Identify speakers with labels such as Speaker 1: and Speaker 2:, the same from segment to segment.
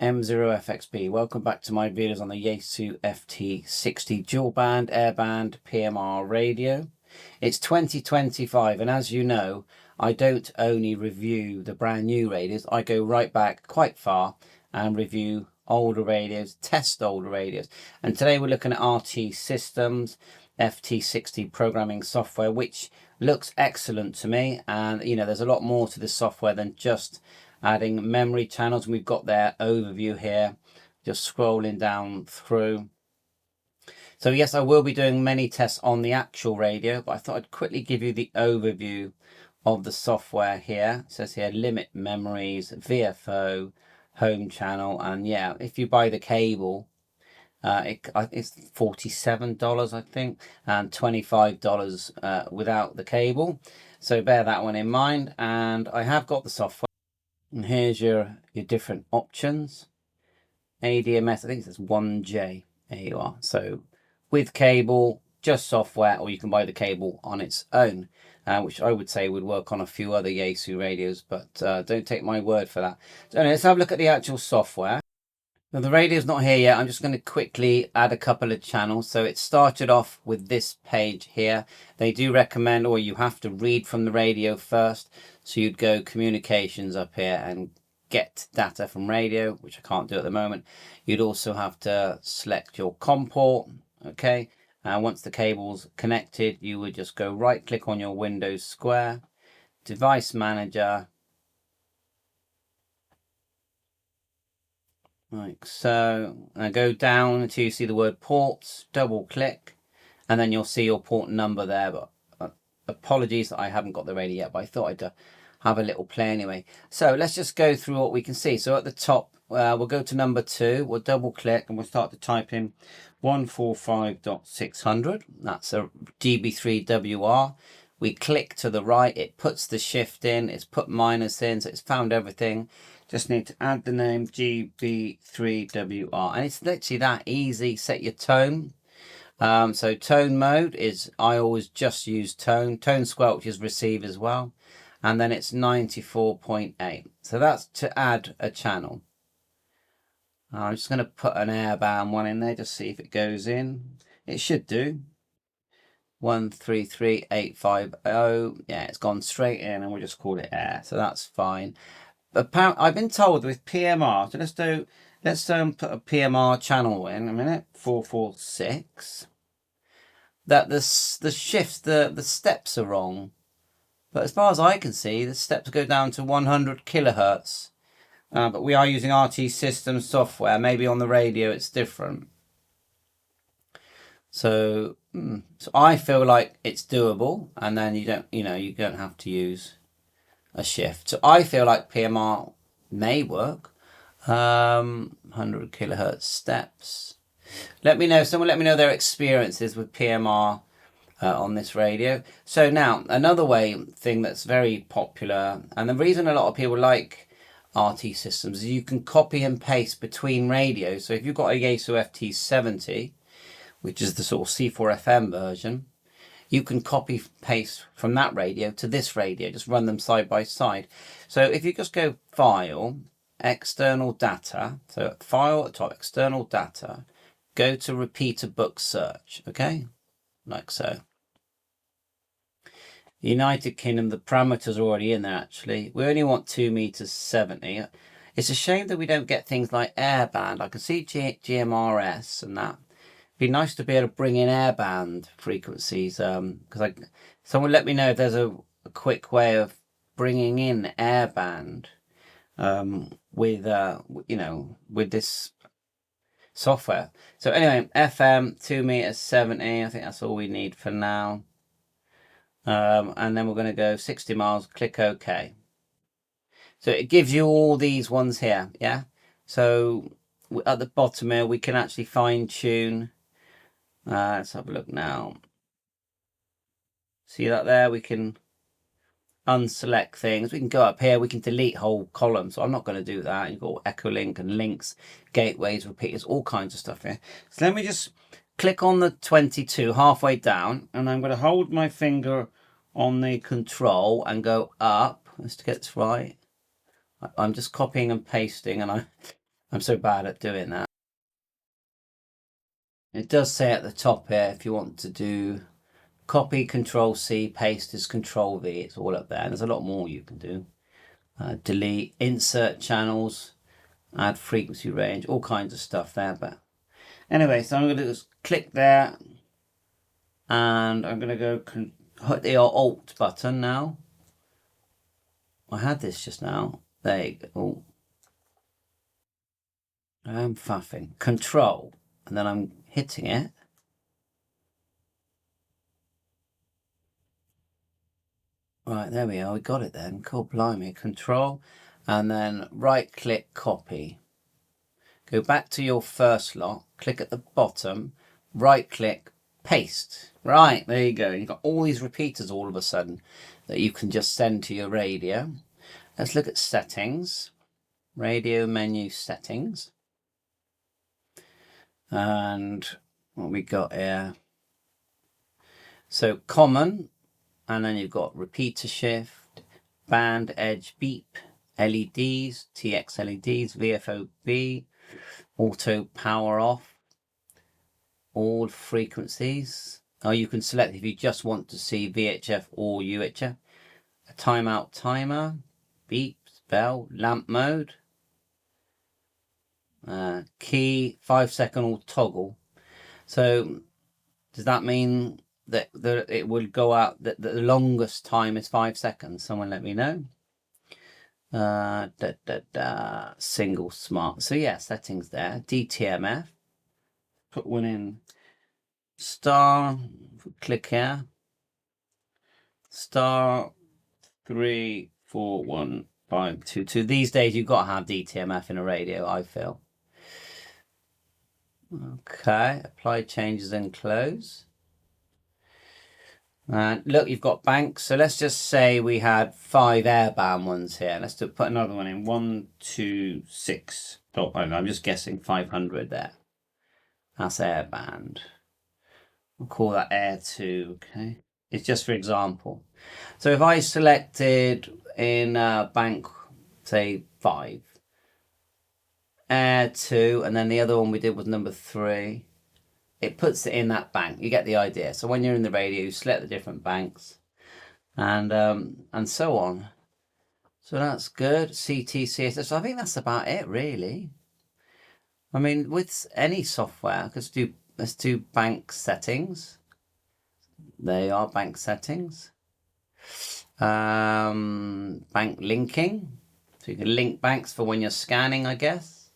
Speaker 1: M0FXB. Welcome back to my videos on the Yaesu Ft60 dual band airband PMR radio. It's 2025 and as you know, I don't only review the brand new radios, I go right back quite far and review older radios, test older radios. And today we're looking at RT Systems Ft60 programming software, which looks excellent to me. And you know, there's a lot more to this software than just adding memory channels. We've got their overview here, just scrolling down through. So yes, I will be doing many tests on the actual radio, but I thought I'd quickly give you the overview of the software here. It says here limit memories, VFO, home channel, and yeah, if you buy the cable, it's $47 I think, and $25 without the cable. So bear that one in mind. And I have got the software. And here's your different options. ADMS, I think it says 1J. There you are. So with cable, just software, or you can buy the cable on its own, which I would say would work on a few other Yaesu radios, but don't take my word for that. So anyway, let's have a look at the actual software. Now the radio's not here yet. I'm just going to quickly add a couple of channels. So it started off with this page here. They do recommend, or you have to read from the radio first. So you'd go communications up here and get data from radio, which I can't do at the moment. You'd also have to select your COM port. Okay. And once the cable's connected, you would just go right click on your Windows square, device manager, like so. And go down until you see the word ports, double click, and then you'll see your port number there. But apologies that I haven't got the radio yet, but I thought I'd have a little play anyway. So let's just go through what we can see. So at the top, we'll go to number 2, we'll double click and we'll start to type in 145.600. That's a DB3WR. We click to the right, it puts the shift in, it's put minus in, so it's found everything. Just need to add the name GB3WR, and it's literally that easy. Set your tone. So tone mode is, I always just use tone. Tone squelch is receive as well. And then it's 94.8. So that's to add a channel. I'm just going to put an airband one in there, just see if it goes in. It should do. 133850. Yeah, it's gone straight in, and we'll just call it air. So that's fine. Apparently, I've been told with PMR, so let's put a PMR channel in a minute, 446, that the shifts, the steps are wrong. But as far as I can see, the steps go down to 100 kilohertz. But we are using RT Systems software. Maybe on the radio it's different. So I feel like it's doable, and then you don't have to use a shift. So I feel like PMR may work. 100 kilohertz steps. Let me know. Someone let me know their experiences with PMR on this radio. So now another thing that's very popular, and the reason a lot of people like RT Systems is you can copy and paste between radios. So if you've got a Yaesu Ft60, which is the sort of C4FM version, you can copy paste from that radio to this radio, just run them side by side. So if you just go file, external data, so file at the top, external data, go to repeater book search, okay, like so. United Kingdom, the parameters are already in there actually. We only want 2 meters 70. It's a shame that we don't get things like airband. I can see GMRS and that. It'd be nice to be able to bring in airband frequencies, because someone let me know if there's a quick way of bringing in airband with this software. So anyway, FM 2 meters 70. I think that's all we need for now. And then we're going to go 60 miles, click OK. So it gives you all these ones here, yeah? So at the bottom here, we can actually fine tune. Let's have a look now. See that there? We can unselect things. We can go up here, we can delete whole columns. So I'm not going to do that. You've got echo link and links, gateways, repeaters, all kinds of stuff here. So let me just click on the 22 halfway down, and I'm going to hold my finger on the control and go up. Let's get this right. I'm just copying and pasting, and I'm so bad at doing that. It does say at the top here, if you want to do copy, Control C, paste is Control V. It's all up there. And there's a lot more you can do. Delete, insert channels, add frequency range, all kinds of stuff there. But anyway, so I'm going to just click there, and I'm going to go hit the Alt button now. I had this just now. There you go. I'm faffing. Control, and then I'm hitting it. Right, there we are. We got it then. Cool, blimey. Control, and then right-click, copy. Go back to your first lot. Click at the bottom. Right-click, paste. Right, there you go. You've got all these repeaters all of a sudden that you can just send to your radio. Let's look at settings. Radio menu settings. And what we got here. So common, and then you've got repeater shift, band, edge, beep, LEDs, TX LEDs, VFOB, auto power off, all frequencies. Oh, you can select if you just want to see VHF or UHF. A timeout timer, beeps, bell, lamp mode, key, 5-second or toggle. So does that mean that it will go out, that the longest time is 5 seconds? Someone let me know. Single smart. So yeah, settings there. DTMF. Put one in. Star. Click here. Star 34152. These days you've got to have DTMF in a radio, I feel. Okay, apply changes and close. And look, you've got banks. So let's just say we had 5 airband ones here. Let's put another one in. 1, 2, 6. Oh, I don't know, I'm just guessing 500 there. That's airband. We'll call that air 2. Okay. It's just for example. So if I selected in bank, say 5, air 2, and then the other one we did was number 3. It puts it in that bank. You get the idea. So when you're in the radio, you select the different banks, and so on. So that's good. CT, CSS. So I think that's about it, really. I mean, with any software, let's do bank settings. There you are, bank settings. Bank linking. So you can link banks for when you're scanning, I guess.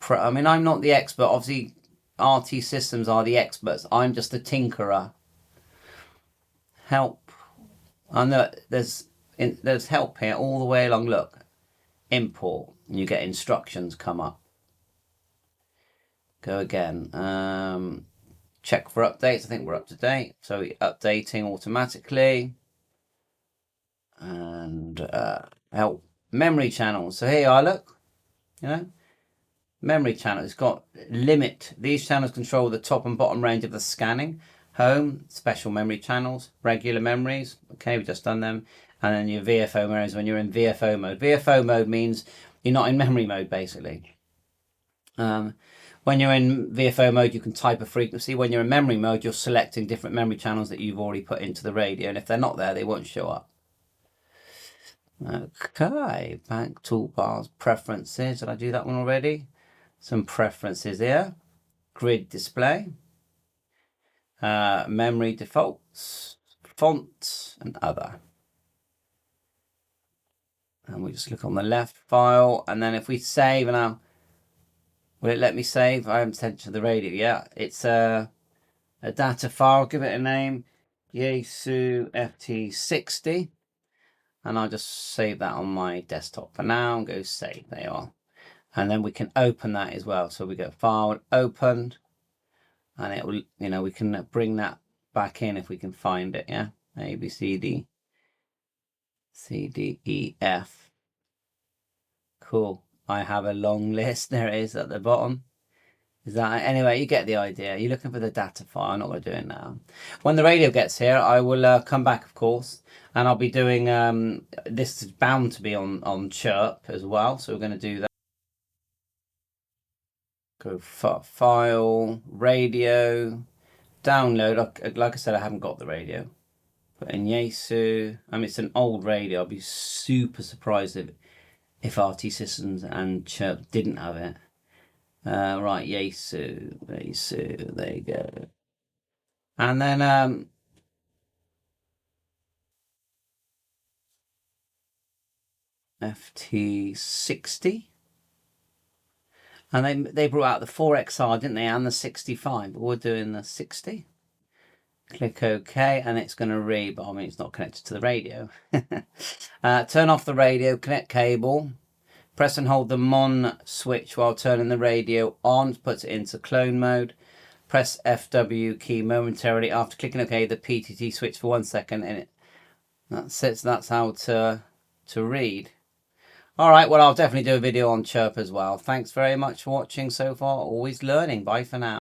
Speaker 1: I mean, I'm not the expert. Obviously, RT Systems are the experts. I'm just a tinkerer. Help. I know there's help here all the way along. Look, import, and you get instructions come up. Go again. Check for updates. I think we're up to date. So updating automatically. And help memory channels. So here you are. Look, you know. Memory channel, it's got limit. These channels control the top and bottom range of the scanning. Home, special memory channels, regular memories. Okay, we've just done them. And then your VFO memories when you're in VFO mode. VFO mode means you're not in memory mode, basically. When you're in VFO mode, you can type a frequency. When you're in memory mode, you're selecting different memory channels that you've already put into the radio. And if they're not there, they won't show up. Okay, bank toolbars, preferences. Did I do that one already? Some preferences here. Grid display. Memory defaults. Fonts and other. And we just look on the left file. And then if we save now, will it let me save? I haven't sent to the radio yet. It's a data file. Give it a name. Yaesu Ft60. And I'll just save that on my desktop for now and go save. There you are. And then we can open that as well. So we go file, open, and it will, you know, we can bring that back in if we can find it. Yeah. A, B, C, D, C, D, E, F. Cool. I have a long list. There it is at the bottom. Is that anyway? You get the idea. You're looking for the data file. I'm not going to do it now. When the radio gets here, I will come back, of course, and I'll be doing. This is bound to be on Chirp as well, so we're going to do that. Go file, radio, download. Like I said, I haven't got the radio. Put in Yaesu. It's an old radio. I'll be super surprised if RT Systems and Chirp didn't have it. Right, Yaesu, there you go. And then Ft60. And they brought out the 4XR, didn't they? And the 65. But we're doing the 60. Click OK, and it's going to read, but it's not connected to the radio. Turn off the radio, connect cable. Press and hold the MON switch while turning the radio on, puts it into clone mode. Press FW key momentarily after clicking OK, the PTT switch for 1 second, and that's it. So that's how to read. Alright, well, I'll definitely do a video on Chirp as well. Thanks very much for watching so far. Always learning. Bye for now.